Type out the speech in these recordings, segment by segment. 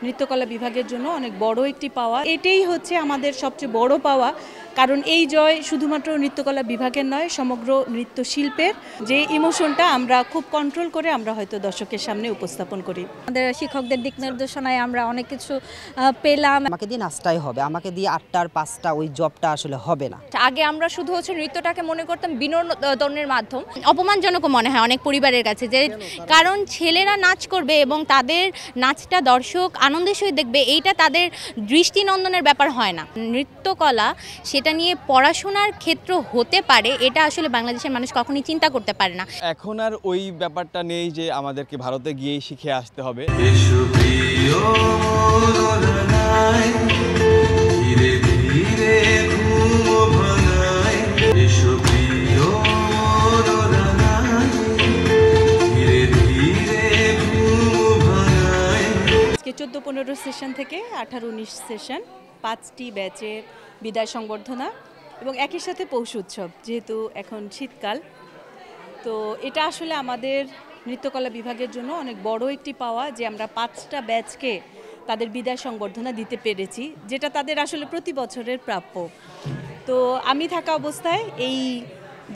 নৃত্যকলা বিভাগের জন্য অনেক বড় একটি পাওয়া। এটাই হচ্ছে আমাদের সবচেয়ে বড় পাওয়া, কারণ এই জয় শুধুমাত্র নৃত্যকলা বিভাগের নয়, সমগ্র নৃত্যশিল্পের। যে ইমোশনটা আমরা খুব কন্ট্রোল করে আমরা হয়তো দর্শকের সামনে উপস্থাপন করি। আমাদের শিক্ষকদের দিক নির্দেশনায় আমরা অনেক কিছু পেলাম। আমাকে দিয়ে নাচটাই হবে, আমাকে দিয়ে 8টার 5টা ওই জবটা আসলে হবে না। আগে আমরা শুধু নৃত্যটাকে মনে করতাম বিনোদনের মাধ্যম, অপমানজনক মনে হয় অনেক পরিবারের কাছে, যে কারণ ছেলেরা নাচ করবে এবং তাদের নাচটা দর্শক আনন্দের সহিত দেখবে, এইটা তাদের দৃষ্টিনন্দনের ব্যাপার হয় না। নৃত্যকলা সেটা নিয়ে পড়াশোনার ক্ষেত্র হতে পারে, এটা আসলে বাংলাদেশের মানুষ কখনোই চিন্তা করতে পারে না। এখন আর ওই ব্যাপারটা নেই যে আমাদেরকে ভারতে গিয়েই শিখে আসতে হবে। আজকে 14-15 সেশন থেকে 18-19 সেশন, 5টি ব্যাচের বিদায় সংবর্ধনা এবং একই সাথে পৌষ উৎসব। যেহেতু এখন শীতকাল, তো এটা আসলে আমাদের নৃত্যকলা বিভাগের জন্য অনেক বড় একটি পাওয়া যে আমরা 5টা ব্যাচকে তাদের বিদায় সংবর্ধনা দিতে পেরেছি, যেটা তাদের আসলে প্রতি বছরের প্রাপ্য। তো আমি থাকা অবস্থায় এই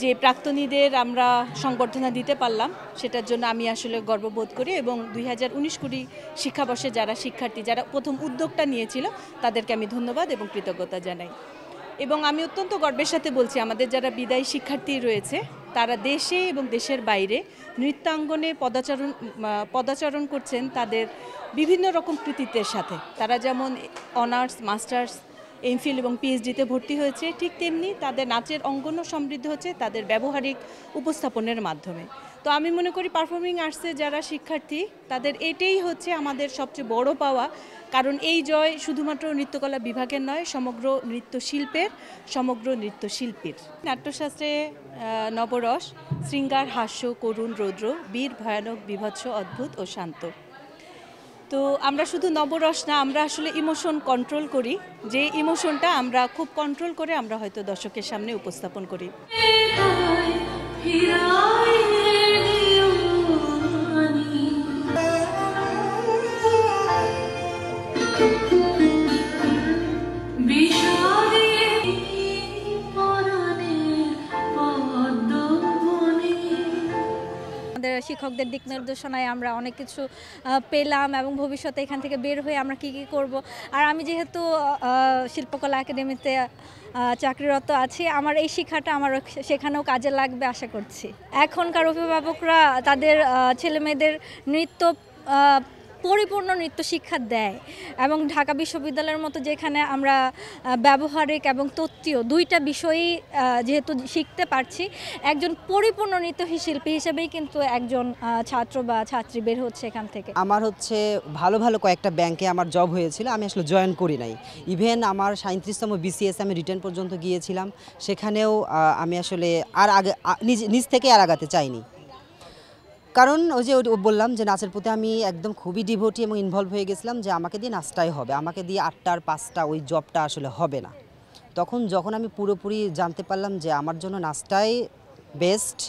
যে প্রাক্তনীদের আমরা সংবর্ধনা দিতে পারলাম, সেটার জন্য আমি আসলে গর্ববোধ করি এবং 2019-20 শিক্ষাবর্ষে যারা শিক্ষার্থী, যারা প্রথম উদ্যোগটা নিয়েছিল, তাদেরকে আমি ধন্যবাদ এবং কৃতজ্ঞতা জানাই। এবং আমি অত্যন্ত গর্বের সাথে বলছি, আমাদের যারা বিদায়ী শিক্ষার্থী রয়েছে, তারা দেশে এবং দেশের বাইরে নৃত্যাঙ্গনে পদাচরণ করছেন তাদের বিভিন্ন রকম কৃতিত্বের সাথে। তারা যেমন অনার্স, মাস্টার্স, এমফিল এবং পিএইচডিতে ভর্তি হয়েছে, ঠিক তেমনি তাদের নাচের অঙ্গনও সমৃদ্ধ হচ্ছে তাদের ব্যবহারিক উপস্থাপনের মাধ্যমে। তো আমি মনে করি পারফর্মিং আর্টসে যারা শিক্ষার্থী, তাদের এটাই হচ্ছে আমাদের সবচেয়ে বড় পাওয়া, কারণ এই জয় শুধুমাত্র নৃত্যকলা বিভাগের নয়, সমগ্র নৃত্যশিল্পের, সমগ্র নৃত্যশিল্পীর। নাট্যশাস্ত্রে নবরস, শৃঙ্গার, হাস্য, করুণ, রৌদ্র, বীর, ভয়ানক, বীভৎস, অদ্ভুত ও শান্ত। তো আমরা শুধু নবরস না, আমরা আসলে ইমোশন কন্ট্রোল করি। যে ইমোশনটা আমরা খুব কন্ট্রোল করে আমরা হয়তো দর্শকের সামনে উপস্থাপন করি। শিক্ষকদের দিক নির্দেশনায় আমরা অনেক কিছু পেলাম এবং ভবিষ্যতে এখান থেকে বের হয়ে আমরা কি করব। আর আমি যেহেতু শিল্পকলা একাডেমিতে চাকরিরত আছি, আমার এই শিক্ষাটা আমার সেখানেও কাজে লাগবে আশা করছি। এখনকার অভিভাবকরা তাদের ছেলেমেয়েদের নৃত্য পরিপূর্ণ নৃত্য শিক্ষা দেয় এবং ঢাকা বিশ্ববিদ্যালয়ের মতো যেখানে আমরা ব্যবহারিক এবং তত্ত্বীয় দুইটা বিষয়ই যেহেতু শিখতে পারছি, একজন পরিপূর্ণ নৃত্যশিল্পী হিসেবেই কিন্তু একজন ছাত্র বা ছাত্রী বের হচ্ছে এখান থেকে। আমার ভালো ভালো কয়েকটা ব্যাংকে আমার জব হয়েছিল, আমি আসলে জয়েন করি নাই। ইভেন আমার 37তম বিসিএস আমি রিটার্ন পর্যন্ত গিয়েছিলাম, সেখানেও আমি আসলে আর আগে নিজ থেকে আর আগাতে চাইনি। কারণ ওই যে বললাম যে নাচের প্রতি আমি একদম খুবই ডিভোটি এবং ইনভলভ হয়ে গেছিলাম, যে আমাকে দিয়ে নাচটাই হবে, আমাকে দিয়ে 8টার 5টা ওই জবটা আসলে হবে না। যখন আমি পুরোপুরি জানতে পারলাম যে আমার জন্য নাচটাই বেস্ট,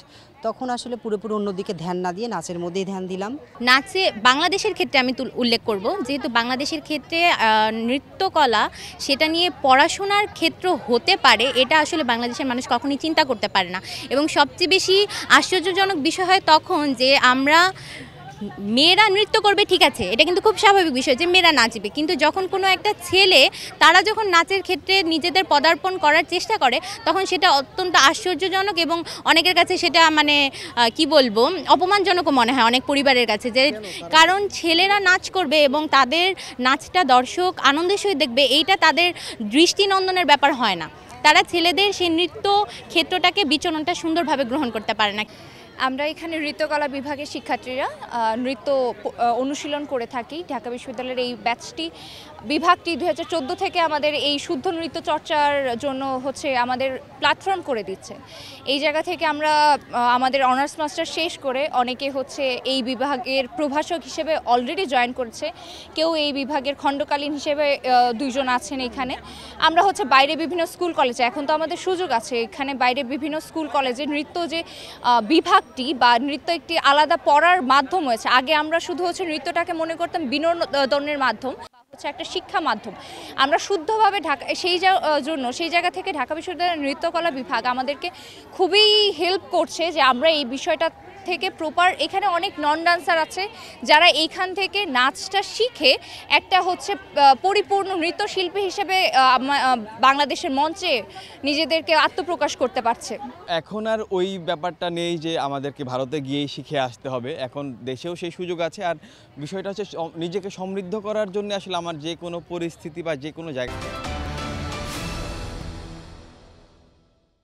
তখন আসলে পুরোপুরি অন্যদিকে ধ্যান না দিয়ে নাচের মধ্যেই ধ্যান দিলাম। নাচে বাংলাদেশের ক্ষেত্রে আমি উল্লেখ করব, যেহেতু বাংলাদেশের ক্ষেত্রে নৃত্যকলা সেটা নিয়ে পড়াশোনার ক্ষেত্র হতে পারে, এটা আসলে বাংলাদেশের মানুষ কখনোই চিন্তা করতে পারে না। এবং সবচেয়ে বেশি আশ্চর্যজনক বিষয় হয় তখন যে আমরা মেয়েরা নৃত্য করবে, ঠিক আছে, এটা কিন্তু খুব স্বাভাবিক বিষয় যে মেয়েরা নাচবে, কিন্তু যখন কোনো একটা ছেলে তারা যখন নাচের ক্ষেত্রে নিজেদের পদার্পণ করার চেষ্টা করে, তখন সেটা অত্যন্ত আশ্চর্যজনক এবং অনেকের কাছে সেটা কি বলবো, অপমানজনকও মনে হয় অনেক পরিবারের কাছে, যে কারণ ছেলেরা নাচ করবে এবং তাদের নাচটা দর্শক আনন্দের সহিত দেখবে, এইটা তাদের দৃষ্টিনন্দনের ব্যাপার হয় না। তারা ছেলেদের সেই নৃত্য ক্ষেত্রটাকে বিচরণটা সুন্দরভাবে গ্রহণ করতে পারে না। আমরা এখানে নৃত্যকলা বিভাগের শিক্ষার্থীরা নৃত্য অনুশীলন করে থাকি। ঢাকা বিশ্ববিদ্যালয়ের এই বিভাগটি 2014 থেকে আমাদের এই শুদ্ধ নৃত্য চর্চার জন্য আমাদের প্ল্যাটফর্ম করে দিচ্ছে। এই জায়গা থেকে আমরা আমাদের অনার্স মাস্টার শেষ করে অনেকে এই বিভাগের প্রভাষক হিসেবে অলরেডি জয়েন করছে, কেউ এই বিভাগের খণ্ডকালীন হিসেবে 2 জন আছেন এখানে। আমরা বাইরে বিভিন্ন স্কুল কলেজে, এখন তো আমাদের সুযোগ আছে, এখানে বাইরে বিভিন্ন স্কুল কলেজে নৃত্য যে বিভাগ বিভাগটি বা নৃত্য একটি আলাদা পড়ার মাধ্যম হয়েছে। আগে আমরা শুধু হচ্ছে নৃত্যটাকে মনে করতাম বিনোদনের মাধ্যম, হচ্ছে একটা শিক্ষা মাধ্যম। আমরা শুদ্ধভাবে জন্য সেই জায়গা থেকে ঢাকা বিশ্ববিদ্যালয়ের নৃত্যকলা বিভাগ আমাদেরকে খুবই হেল্প করছে যে আমরা এই বিষয়টা থেকে প্রপার, এখানে অনেক নন ডান্সার আছে যারা এইখান থেকে নাচটা শিখে একটা হচ্ছে পরিপূর্ণ নৃত্যশিল্পী হিসেবে বাংলাদেশের মঞ্চে নিজেদেরকে আত্মপ্রকাশ করতে পারছে। এখন আর ওই ব্যাপারটা নেই যে আমাদেরকে ভারতে গিয়েই শিখে আসতে হবে, এখন দেশেও সেই সুযোগ আছে। আর বিষয়টা হচ্ছে নিজেকে সমৃদ্ধ করার জন্য আসলে আমার যে কোনো পরিস্থিতি বা যে কোনো জায়গা